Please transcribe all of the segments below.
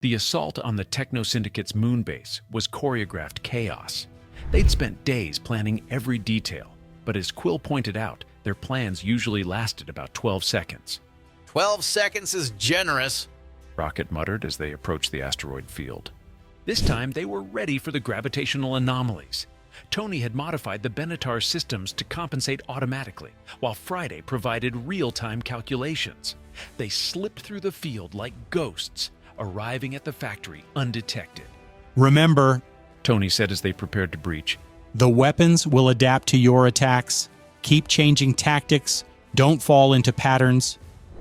The assault on the Techno Syndicate's moon base was choreographed chaos. They'd spent days planning every detail, but as Quill pointed out, their plans usually lasted about 12 seconds. 12 seconds is generous, Rocket muttered as they approached the asteroid field. This time, they were ready for the gravitational anomalies. Tony had modified the Benatar systems to compensate automatically, while Friday provided real-time calculations. They slipped through the field like ghosts, arriving at the factory undetected. Remember, Tony said as they prepared to breach, the weapons will adapt to your attacks. Keep changing tactics. Don't fall into patterns.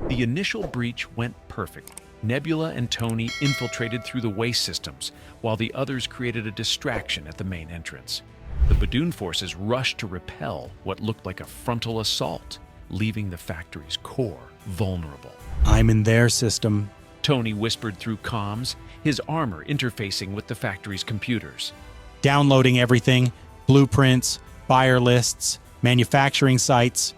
the initial breach went perfectly. Nebula and Tony infiltrated through the waste systems, while the others created a distraction at the main entrance. The Badoon forces rushed to repel what looked like a frontal assault, leaving the factory's core vulnerable. I'm in their system. Tony whispered through comms, his armor interfacing with the factory's computers. Downloading everything, blueprints, buyer lists, manufacturing sites.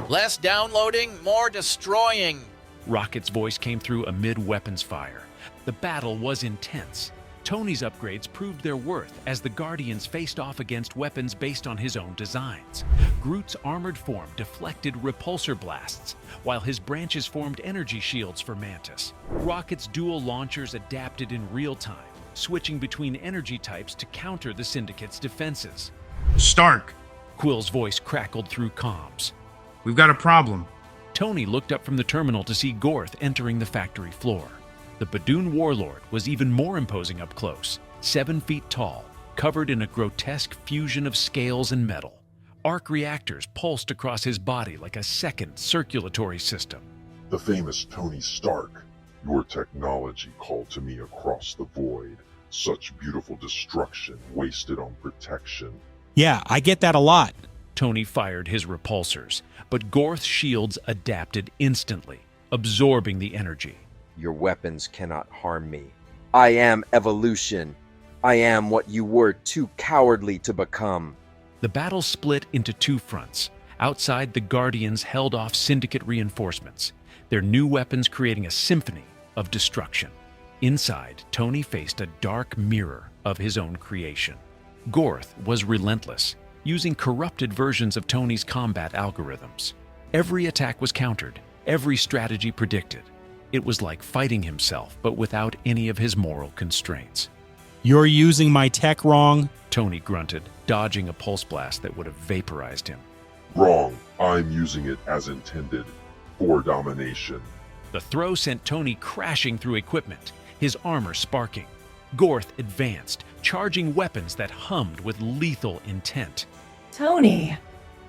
Less downloading, more destroying. Rocket's voice came through amid weapons fire. The battle was intense. Tony's upgrades proved their worth as the Guardians faced off against weapons based on his own designs. Groot's armored form deflected repulsor blasts, while his branches formed energy shields for Mantis. Rocket's dual launchers adapted in real time, switching between energy types to counter the Syndicate's defenses. Stark, Quill's voice crackled through comms. we've got a problem. Tony looked up from the terminal to see Gorth entering the factory floor. The Badoon warlord was even more imposing up close, 7 feet tall, covered in a grotesque fusion of scales and metal. Arc reactors pulsed across his body like a second circulatory system. The famous Tony Stark. Your technology called to me across the void. Such beautiful destruction wasted on protection. Yeah, I get that a lot. Tony fired his repulsors, but Gorth's shields adapted instantly, absorbing the energy. Your weapons cannot harm me. I am evolution. I am what you were too cowardly to become. The battle split into 2 fronts. Outside, the Guardians held off Syndicate reinforcements, their new weapons creating a symphony of destruction. Inside, Tony faced a dark mirror of his own creation. Gorth was relentless, using corrupted versions of Tony's combat algorithms. Every attack was countered, every strategy predicted. It was like fighting himself, but without any of his moral constraints. You're using my tech wrong. Tony grunted, dodging a pulse blast that would have vaporized him. Wrong. I'm using it as intended. For domination. The throw sent Tony crashing through equipment, his armor sparking. Gorth advanced, charging weapons that hummed with lethal intent. Tony!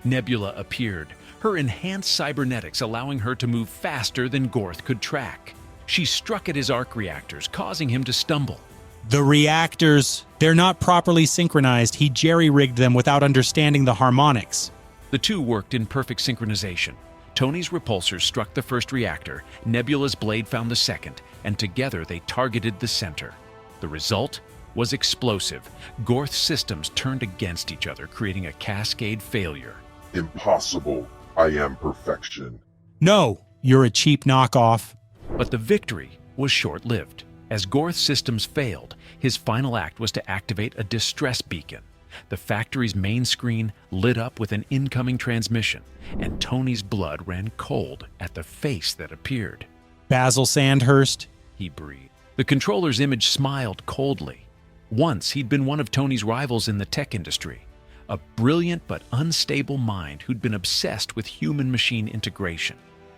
Nebula appeared, her enhanced cybernetics allowing her to move faster than Gorth could track. She struck at his arc reactors, causing him to stumble. The reactors, they're not properly synchronized. He jerry-rigged them without understanding the harmonics. The two worked in perfect synchronization. Tony's repulsors struck the first reactor, Nebula's blade found the second, and together they targeted the center. The result was explosive. Gorth's systems turned against each other, creating a cascade failure. Impossible. I am perfection. No, you're a cheap knockoff. But the victory was short-lived. As Gorth's systems failed, his final act was to activate a distress beacon. The factory's main screen lit up with an incoming transmission, and Tony's blood ran cold at the face that appeared. Basil Sandhurst. He breathed. The controller's image smiled coldly. Once he'd been one of Tony's rivals in the tech industry, a brilliant but unstable mind who'd been obsessed with human-machine integration.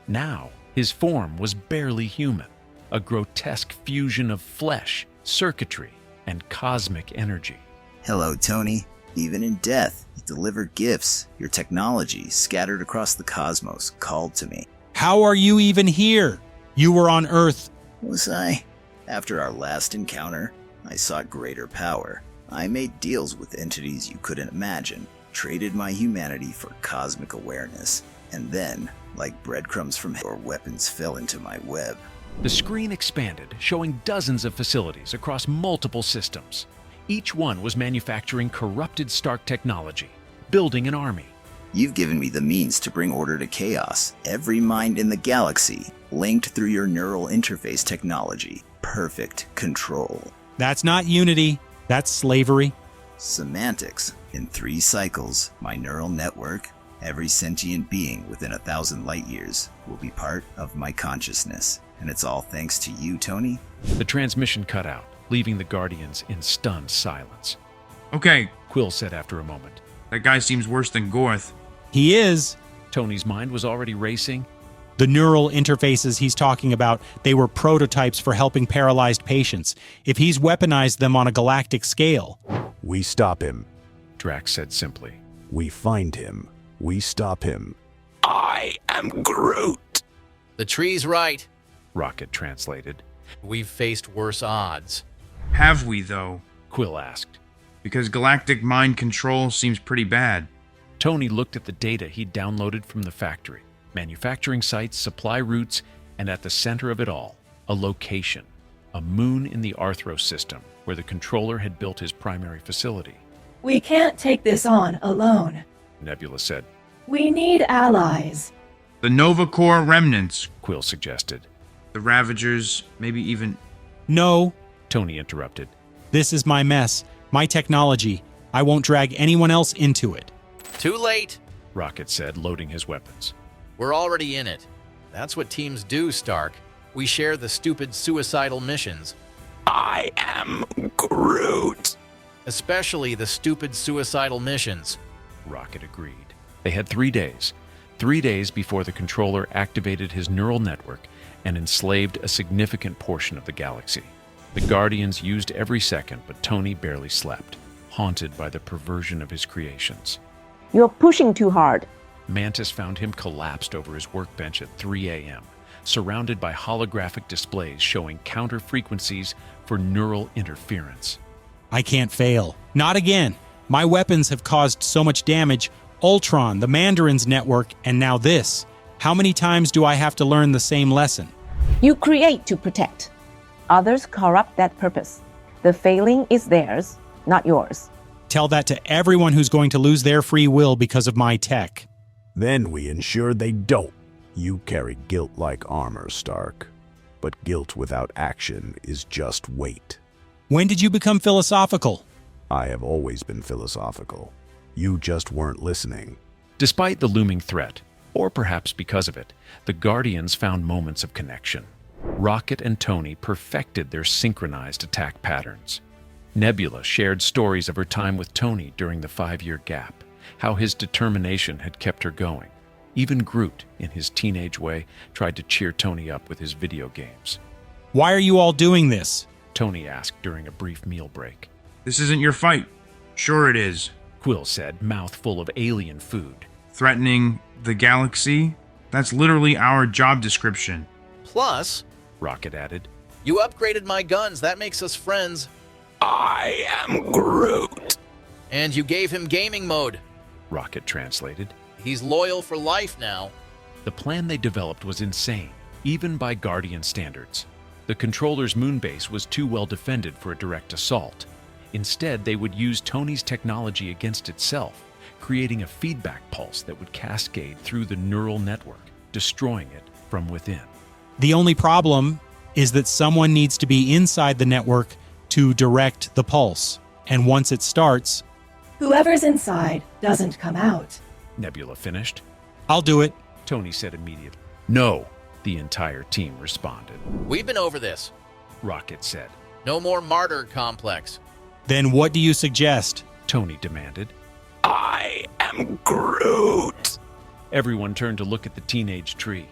Now, his form was barely human, a grotesque fusion of flesh, circuitry, and cosmic energy. Hello, Tony. Even in death, you deliver gifts. Your technology, scattered across the cosmos, called to me. How are you even here? You were on Earth. Was I? After our last encounter, I sought greater power. I made deals with entities you couldn't imagine, traded my humanity for cosmic awareness, and then, like breadcrumbs from your weapons fell into my web. The screen expanded, showing dozens of facilities across multiple systems. Each one was manufacturing corrupted Stark technology, building an army. You've given me the means to bring order to chaos. Every mind in the galaxy, linked through your neural interface technology. perfect control. That's not unity, that's slavery. Semantics. In 3 cycles, my neural network, every sentient being within 1,000 light years, will be part of my consciousness. And it's all thanks to you, Tony. The transmission cut out, leaving the Guardians in stunned silence. Okay, Quill said after a moment. that guy seems worse than Gorth. He is. Tony's mind was already racing. The neural interfaces he's talking about, they were prototypes for helping paralyzed patients. If he's weaponized them on a galactic scale. We stop him. Drax said simply. We find him. We stop him. I am Groot. The tree's right. Rocket translated. We've faced worse odds. Have we, though? Quill asked. Because galactic mind control seems pretty bad. Tony looked at the data he'd downloaded from the factory. Manufacturing sites, supply routes, and at the center of it all, a location. A moon in the Arthros system, where the controller had built his primary facility. We can't take this on alone. Nebula said. We need allies. The Nova Corps remnants. Quill suggested. The Ravagers, maybe even... No, Tony interrupted. this is my mess, my technology. I won't drag anyone else into it. Too late. Rocket said, loading his weapons. We're already in it. That's what teams do, Stark. We share the stupid suicidal missions. I am Groot. Especially the stupid suicidal missions. Rocket agreed. They had 3 days. 3 days before the controller activated his neural network and enslaved a significant portion of the galaxy. The Guardians used every second, but Tony barely slept, haunted by the perversion of his creations. You're pushing too hard. Mantis found him collapsed over his workbench at 3 a.m., surrounded by holographic displays showing counter frequencies for neural interference. I can't fail. Not again. My weapons have caused so much damage. Ultron, the Mandarin's network, and now this. How many times do I have to learn the same lesson? You create to protect. Others corrupt that purpose. The failing is theirs, not yours. Tell that to everyone who's going to lose their free will because of my tech. Then we ensure they don't. You carry guilt like armor, Stark. But guilt without action is just weight. When did you become philosophical? I have always been philosophical. You just weren't listening. Despite the looming threat, or perhaps because of it, the Guardians found moments of connection. Rocket and Tony perfected their synchronized attack patterns. Nebula shared stories of her time with Tony during the 5-year gap, how his determination had kept her going. Even Groot, in his teenage way, tried to cheer Tony up with his video games. Why are you all doing this? Tony asked during a brief meal break. This isn't your fight. Sure it is. Quill said, mouth full of alien food. Threatening the galaxy? That's literally our job description. Plus, Rocket added. you upgraded my guns. That makes us friends. I am Groot. And you gave him gaming mode. Rocket translated. He's loyal for life now. The plan they developed was insane, even by Guardian standards. The controller's moonbase was too well defended for a direct assault. Instead, they would use Tony's technology against itself, creating a feedback pulse that would cascade through the neural network, destroying it from within. The only problem is that someone needs to be inside the network to direct the pulse. And once it starts, Whoever's inside doesn't come out. Nebula finished. I'll do it. Tony said immediately. No, the entire team responded. We've been over this. Rocket said. No more martyr complex. Then what do you suggest? Tony demanded. I am Groot. Everyone turned to look at the teenage tree.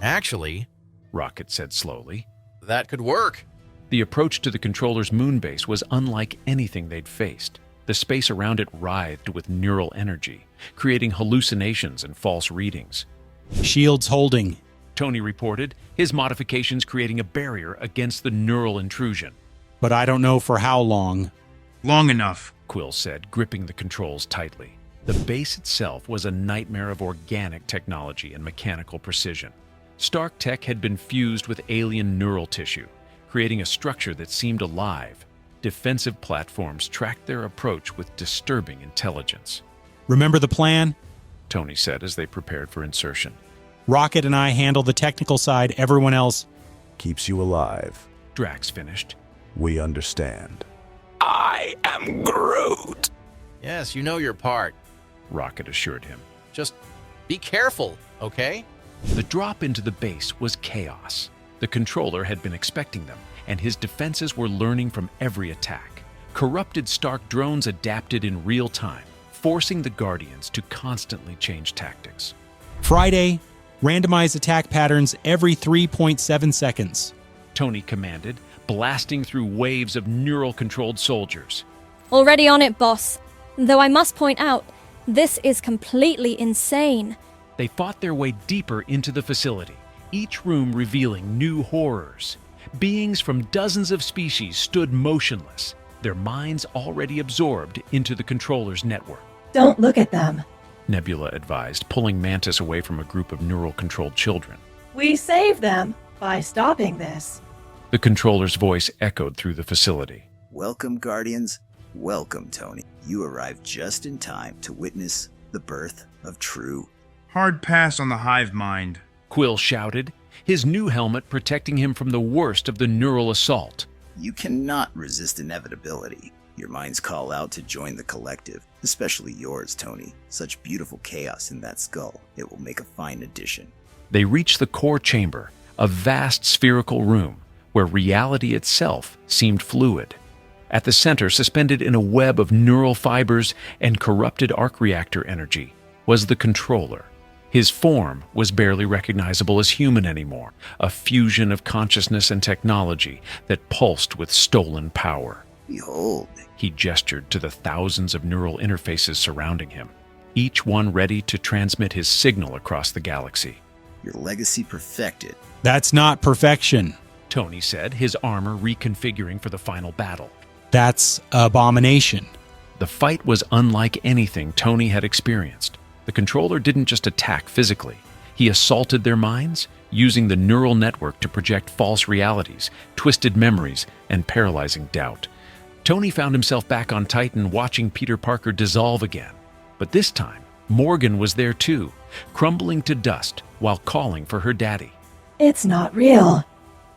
Actually, Rocket said slowly. that could work. The approach to the controller's moonbase was unlike anything they'd faced. The space around it writhed with neural energy, creating hallucinations and false readings. Shields holding. Tony reported, his modifications creating a barrier against the neural intrusion. But I don't know for how long. Long enough. Quill said, gripping the controls tightly. The base itself was a nightmare of organic technology and mechanical precision. Stark tech had been fused with alien neural tissue, creating a structure that seemed alive. Defensive platforms tracked their approach with disturbing intelligence. Remember the plan? Tony said as they prepared for insertion. Rocket and I handle the technical side, everyone else. Keeps you alive. Drax finished. We understand. I am Groot. Yes, you know your part. Rocket assured him. Just be careful, okay? The drop into the base was chaos. The controller had been expecting them, and his defenses were learning from every attack. Corrupted Stark drones adapted in real time, forcing the Guardians to constantly change tactics. Friday, randomize attack patterns every 3.7 seconds. Tony commanded, blasting through waves of neural-controlled soldiers. Already on it, boss. Though I must point out, this is completely insane. They fought their way deeper into the facility, each room revealing new horrors. Beings from dozens of species stood motionless, their minds already absorbed into the controller's network. Don't look at them. Nebula advised, pulling Mantis away from a group of neural-controlled children. We saved them by stopping this. The controller's voice echoed through the facility. Welcome, Guardians. Welcome, Tony. You arrived just in time to witness the birth of true. Hard pass on the hive mind. Quill shouted, his new helmet protecting him from the worst of the neural assault. You cannot resist inevitability. Your minds call out to join the collective, especially yours, Tony. Such beautiful chaos in that skull. It will make a fine addition. They reached the core chamber, a vast spherical room where reality itself seemed fluid. At the center, suspended in a web of neural fibers and corrupted arc reactor energy, was the controller. His form was barely recognizable as human anymore, a fusion of consciousness and technology that pulsed with stolen power. Behold, he gestured to the thousands of neural interfaces surrounding him, each one ready to transmit his signal across the galaxy. Your legacy perfected. That's not perfection. Tony said, his armor reconfiguring for the final battle. That's abomination. The fight was unlike anything Tony had experienced. The controller didn't just attack physically. He assaulted their minds, using the neural network to project false realities, twisted memories, and paralyzing doubt. Tony found himself back on Titan watching Peter Parker dissolve again. But this time, Morgan was there too, crumbling to dust while calling for her daddy. It's not real.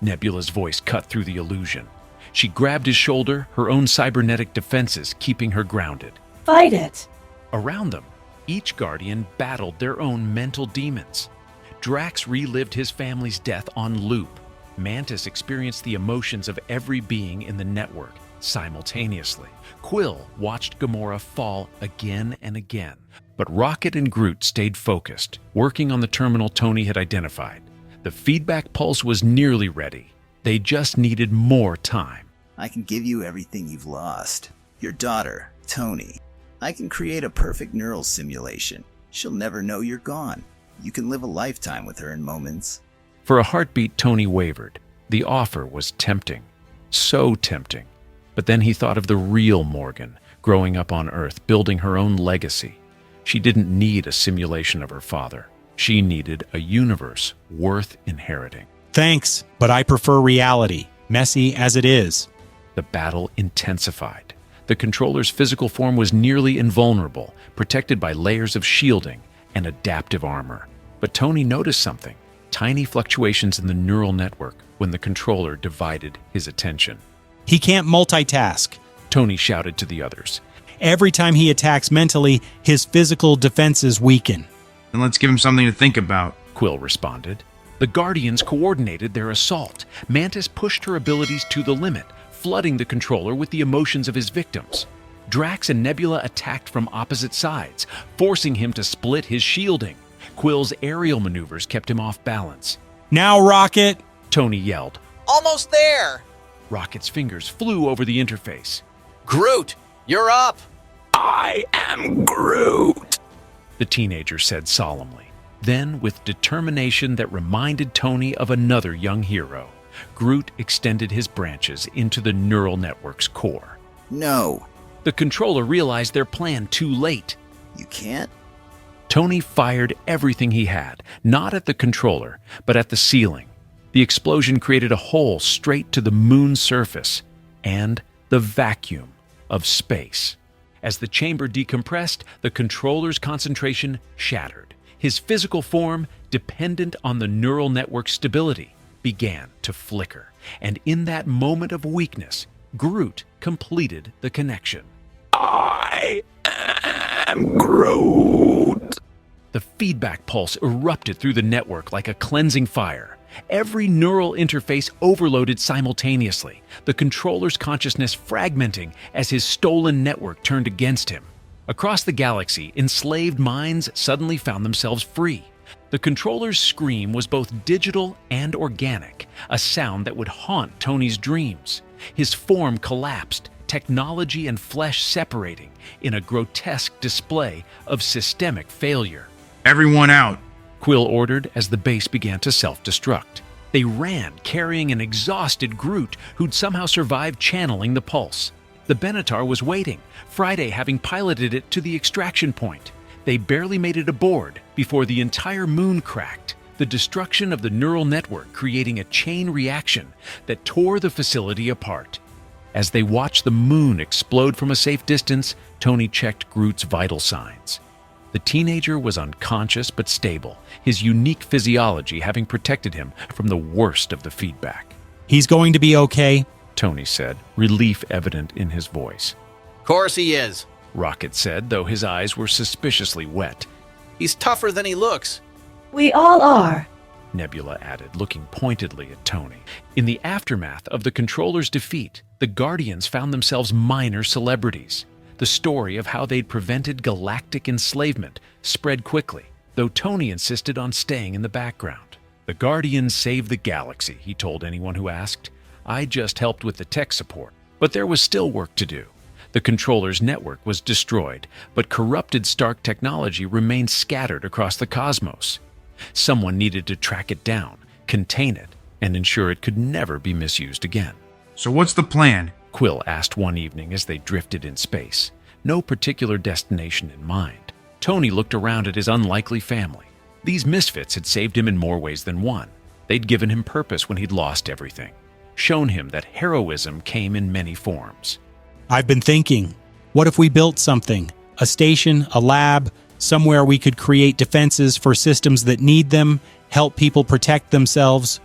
Nebula's voice cut through the illusion. She grabbed his shoulder, her own cybernetic defenses keeping her grounded. Fight it. Around them, each Guardian battled their own mental demons. Drax relived his family's death on loop. Mantis experienced the emotions of every being in the network simultaneously. Quill watched Gamora fall again and again. But Rocket and Groot stayed focused, working on the terminal Tony had identified. The feedback pulse was nearly ready. They just needed more time. I can give you everything you've lost. Your daughter, Tony. I can create a perfect neural simulation. She'll never know you're gone. You can live a lifetime with her in moments. For a heartbeat, Tony wavered. The offer was tempting. So tempting. But then he thought of the real Morgan, growing up on Earth, building her own legacy. She didn't need a simulation of her father. She needed a universe worth inheriting. Thanks, but I prefer reality, messy as it is. The battle intensified. The controller's physical form was nearly invulnerable, protected by layers of shielding and adaptive armor. But Tony noticed something, tiny fluctuations in the neural network when the controller divided his attention. He can't multitask, Tony shouted to the others. Every time he attacks mentally, his physical defenses weaken. And let's give him something to think about, Quill responded. The Guardians coordinated their assault. Mantis pushed her abilities to the limit, flooding the controller with the emotions of his victims. Drax and Nebula attacked from opposite sides, forcing him to split his shielding. Quill's aerial maneuvers kept him off balance. Now, Rocket! Tony yelled. Almost there! Rocket's fingers flew over the interface. Groot, you're up! I am Groot. The teenager said solemnly. Then, with determination that reminded Tony of another young hero, Groot extended his branches into the neural network's core. No. The controller realized their plan too late. You can't? Tony fired everything he had, not at the controller, but at the ceiling. The explosion created a hole straight to the moon's surface and the vacuum of space. As the chamber decompressed, the controller's concentration shattered. His physical form dependent on the neural network's stability. began to flicker, and in that moment of weakness, Groot completed the connection. I am Groot. The feedback pulse erupted through the network like a cleansing fire. Every neural interface overloaded simultaneously, the controller's consciousness fragmenting as his stolen network turned against him. Across the galaxy, enslaved minds suddenly found themselves free. The controller's scream was both digital and organic, a sound that would haunt Tony's dreams. His form collapsed, technology and flesh separating in a grotesque display of systemic failure. Everyone out. Quill ordered as the base began to self-destruct. They ran, carrying an exhausted Groot who'd somehow survived channeling the pulse. The Benatar was waiting, Friday having piloted it to the extraction point. They barely made it aboard before the entire moon cracked, the destruction of the neural network creating a chain reaction that tore the facility apart. As they watched the moon explode from a safe distance, Tony checked Groot's vital signs. The teenager was unconscious but stable, his unique physiology having protected him from the worst of the feedback. He's going to be okay, Tony said, relief evident in his voice. Course he is. Rocket said, though his eyes were suspiciously wet. He's tougher than he looks. We all are. Nebula added, looking pointedly at Tony. In the aftermath of the controller's defeat, the Guardians found themselves minor celebrities. The story of how they'd prevented galactic enslavement spread quickly, though Tony insisted on staying in the background. The Guardians saved the galaxy, he told anyone who asked. I just helped with the tech support. But there was still work to do. The controller's network was destroyed, but corrupted Stark technology remained scattered across the cosmos. Someone needed to track it down, contain it, and ensure it could never be misused again. So what's the plan? Quill asked one evening as they drifted in space, no particular destination in mind. Tony looked around at his unlikely family. These misfits had saved him in more ways than one. They'd given him purpose when he'd lost everything, shown him that heroism came in many forms. I've been thinking, what if we built something? A station, a lab, somewhere we could create defenses for systems that need them, help people protect themselves.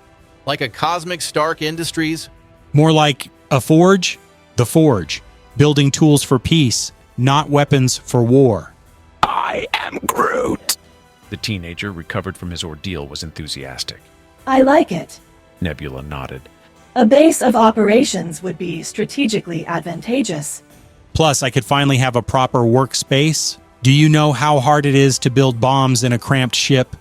Like a cosmic Stark Industries? More like a forge? The forge, building tools for peace, not weapons for war. I am Groot. The teenager, recovered from his ordeal, was enthusiastic. I like it. Nebula nodded. A base of operations would be strategically advantageous. Plus, I could finally have a proper workspace. Do you know how hard it is to build bombs in a cramped ship?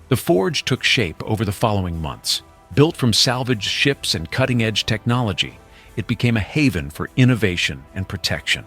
The forge took shape over the following months. Built from salvaged ships and cutting-edge technology, it became a haven for innovation and protection.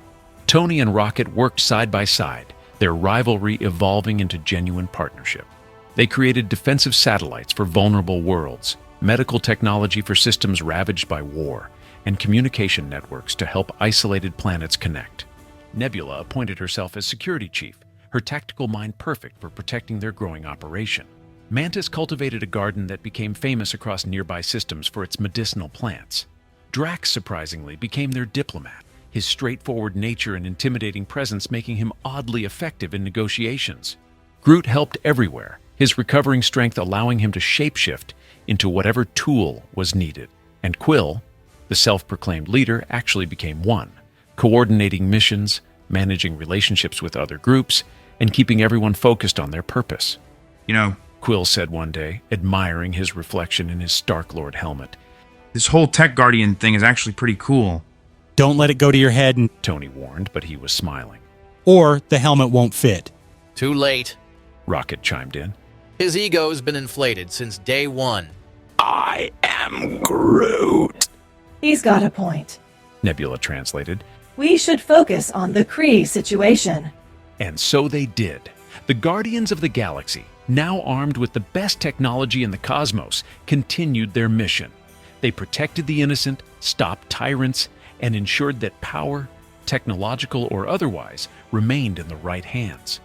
Tony and Rocket worked side by side, their rivalry evolving into genuine partnership. They created defensive satellites for vulnerable worlds, medical technology for systems ravaged by war, and communication networks to help isolated planets connect. Nebula appointed herself as security chief, her tactical mind perfect for protecting their growing operation. Mantis cultivated a garden that became famous across nearby systems for its medicinal plants. Drax, surprisingly, became their diplomat, his straightforward nature and intimidating presence making him oddly effective in negotiations. Groot helped everywhere, his recovering strength allowing him to shapeshift into whatever tool was needed. And Quill, the self-proclaimed leader, actually became one, coordinating missions, managing relationships with other groups, and keeping everyone focused on their purpose. You know, Quill said one day, admiring his reflection in his Stark-Lord helmet. This whole Tech Guardian thing is actually pretty cool. Don't let it go to your head, and Tony warned, but he was smiling. Or the helmet won't fit. Too late. Rocket chimed in. His ego's been inflated since day one. I am Groot. He's got a point. Nebula translated. We should focus on the Kree situation. And so they did. The Guardians of the Galaxy, now armed with the best technology in the cosmos, continued their mission. They protected the innocent, stopped tyrants, and ensured that power, technological or otherwise, remained in the right hands.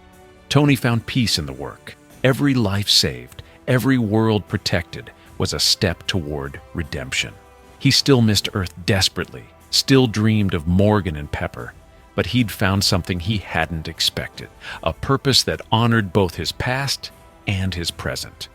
Tony found peace in the work. Every life saved, every world protected, was a step toward redemption. He still missed Earth desperately, still dreamed of Morgan and Pepper, but he'd found something he hadn't expected, a purpose that honored both his past and his present.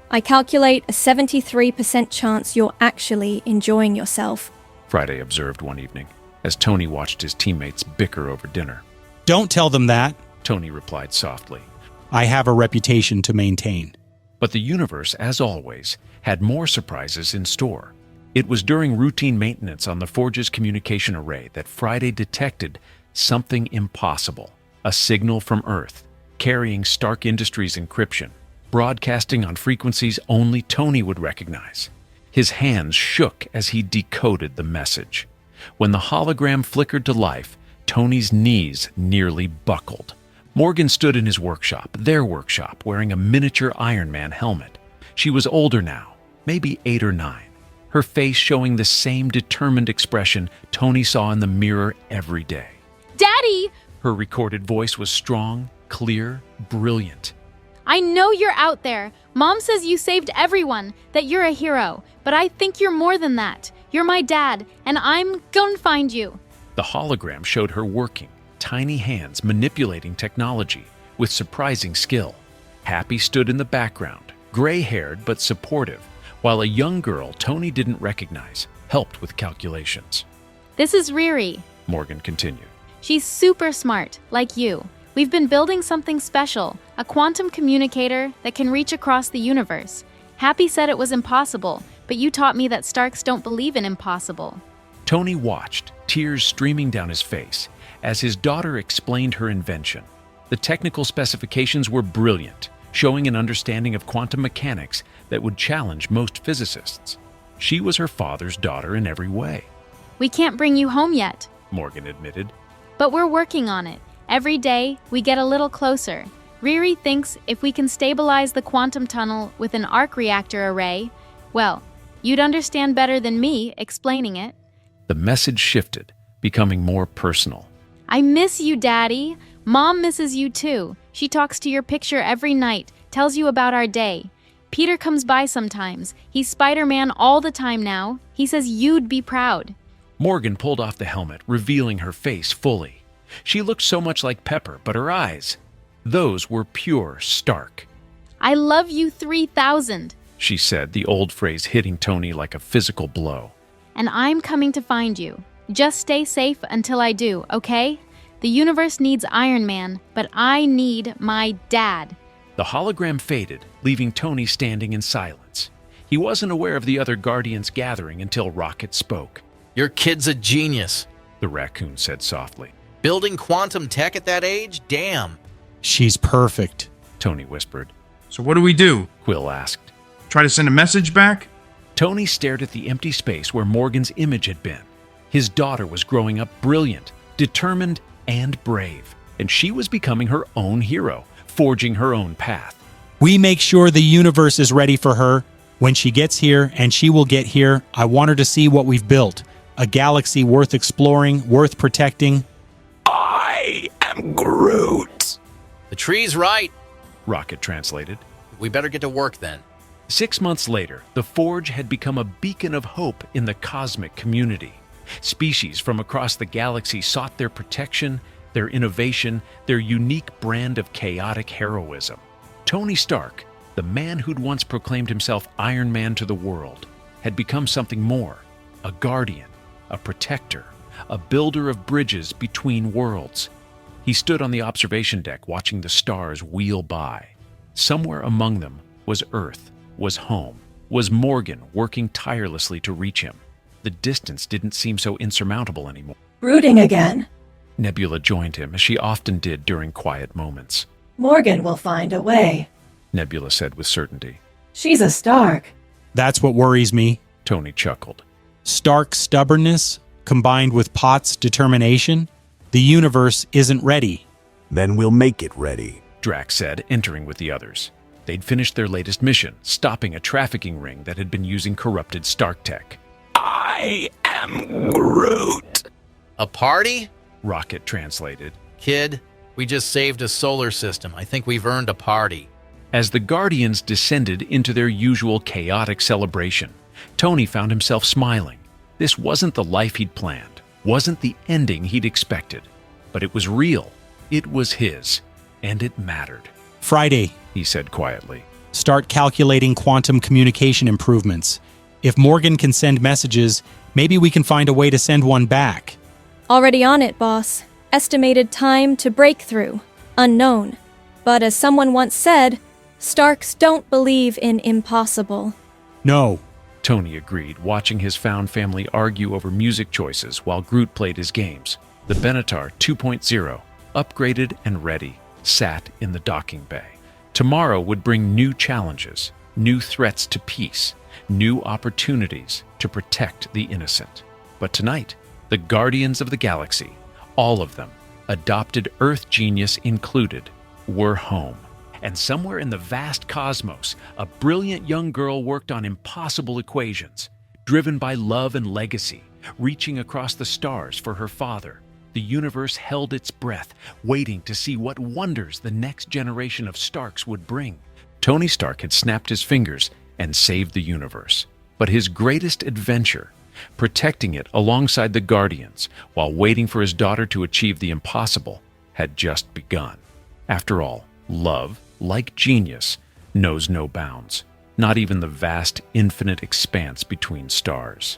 I calculate a 73% chance you're actually enjoying yourself. Friday observed one evening, as Tony watched his teammates bicker over dinner. Don't tell them that. Tony replied softly. I have a reputation to maintain. But the universe, as always, had more surprises in store. It was during routine maintenance on the Forge's communication array that Friday detected something impossible, a signal from Earth, carrying Stark Industries encryption, broadcasting on frequencies only Tony would recognize. His hands shook as he decoded the message. When the hologram flickered to life, Tony's knees nearly buckled. Morgan stood in his workshop, their workshop, wearing a miniature Iron Man helmet. She was older now, maybe 8 or 9, her face showing the same determined expression Tony saw in the mirror every day. Daddy! Her recorded voice was strong, clear, brilliant. I know you're out there. Mom says you saved everyone, that you're a hero. But I think you're more than that. You're my dad, and I'm gonna find you. The hologram showed her working, tiny hands manipulating technology with surprising skill. Happy stood in the background, gray-haired but supportive, while a young girl Tony didn't recognize helped with calculations. This is Riri. Morgan continued. She's super smart, like you. We've been building something special, a quantum communicator that can reach across the universe. Happy said it was impossible, but you taught me that Starks don't believe in impossible. Tony watched, tears streaming down his face, as his daughter explained her invention. The technical specifications were brilliant, showing an understanding of quantum mechanics that would challenge most physicists. She was her father's daughter in every way. We can't bring you home yet, Morgan admitted. But we're working on it. Every day, we get a little closer. Riri thinks if we can stabilize the quantum tunnel with an arc reactor array, well, you'd understand better than me explaining it. The message shifted, becoming more personal. I miss you, Daddy. Mom misses you too. She talks to your picture every night, tells you about our day. Peter comes by sometimes. He's Spider-Man all the time now. He says you'd be proud. Morgan pulled off the helmet, revealing her face fully. She looked so much like Pepper, but her eyes, those were pure Stark. I love you 3,000, she said, the old phrase hitting Tony like a physical blow. And I'm coming to find you. Just stay safe until I do, okay? The universe needs Iron Man, but I need my dad. The hologram faded, leaving Tony standing in silence. He wasn't aware of the other Guardians gathering until Rocket spoke. Your kid's a genius, the raccoon said softly. Building quantum tech at that age? Damn. She's perfect, Tony whispered. So what do we do? Quill asked. Try to send a message back? Tony stared at the empty space where Morgan's image had been. His daughter was growing up brilliant, determined, and brave, and she was becoming her own hero, forging her own path. We make sure the universe is ready for her. When she gets here, and she will get here, I want her to see what we've built. A galaxy worth exploring, worth protecting. I am Groot. The tree's right, Rocket translated. We better get to work then. 6 months later, the Forge had become a beacon of hope in the cosmic community. Species from across the galaxy sought their protection, their innovation, their unique brand of chaotic heroism. Tony Stark, the man who'd once proclaimed himself Iron Man to the world, had become something more, a guardian, a protector, a builder of bridges between worlds. He stood on the observation deck watching the stars wheel by. Somewhere among them was Earth, was home, was Morgan working tirelessly to reach him. The distance didn't seem so insurmountable anymore. Brooding again. Nebula joined him, as she often did during quiet moments. Morgan will find a way, Nebula said with certainty. She's a Stark. That's what worries me. Tony chuckled. Stark's stubbornness, combined with Pot's determination, the universe isn't ready. Then we'll make it ready, Drax said, entering with the others. They'd finished their latest mission, stopping a trafficking ring that had been using corrupted Stark tech. I am Groot. A party? Rocket translated. Kid, we just saved a solar system. I think we've earned a party. As the Guardians descended into their usual chaotic celebration, Tony found himself smiling. This wasn't the life he'd planned, wasn't the ending he'd expected, but it was real. It was his, and it mattered. Friday, he said quietly. start calculating quantum communication improvements. If Morgan can send messages, maybe we can find a way to send one back. Already on it, boss. Estimated time to breakthrough. Unknown. But as someone once said, Starks don't believe in impossible. No. Tony agreed, watching his found family argue over music choices while Groot played his games. The Benatar 2.0, upgraded and ready, sat in the docking bay. Tomorrow would bring new challenges, new threats to peace, new opportunities to protect the innocent. But tonight, the Guardians of the Galaxy, all of them, adopted Earth genius included, were home. And somewhere in the vast cosmos, a brilliant young girl worked on impossible equations, driven by love and legacy, reaching across the stars for her father. The universe held its breath, waiting to see what wonders the next generation of Starks would bring. Tony Stark had snapped his fingers and saved the universe. But his greatest adventure, protecting it alongside the Guardians while waiting for his daughter to achieve the impossible, had just begun. After all, love, like genius, knows no bounds, not even the vast, infinite expanse between stars.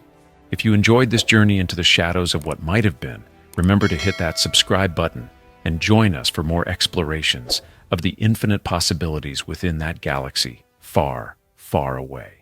If you enjoyed this journey into the shadows of what might have been, remember to hit that subscribe button and join us for more explorations of the infinite possibilities within that galaxy far, far away.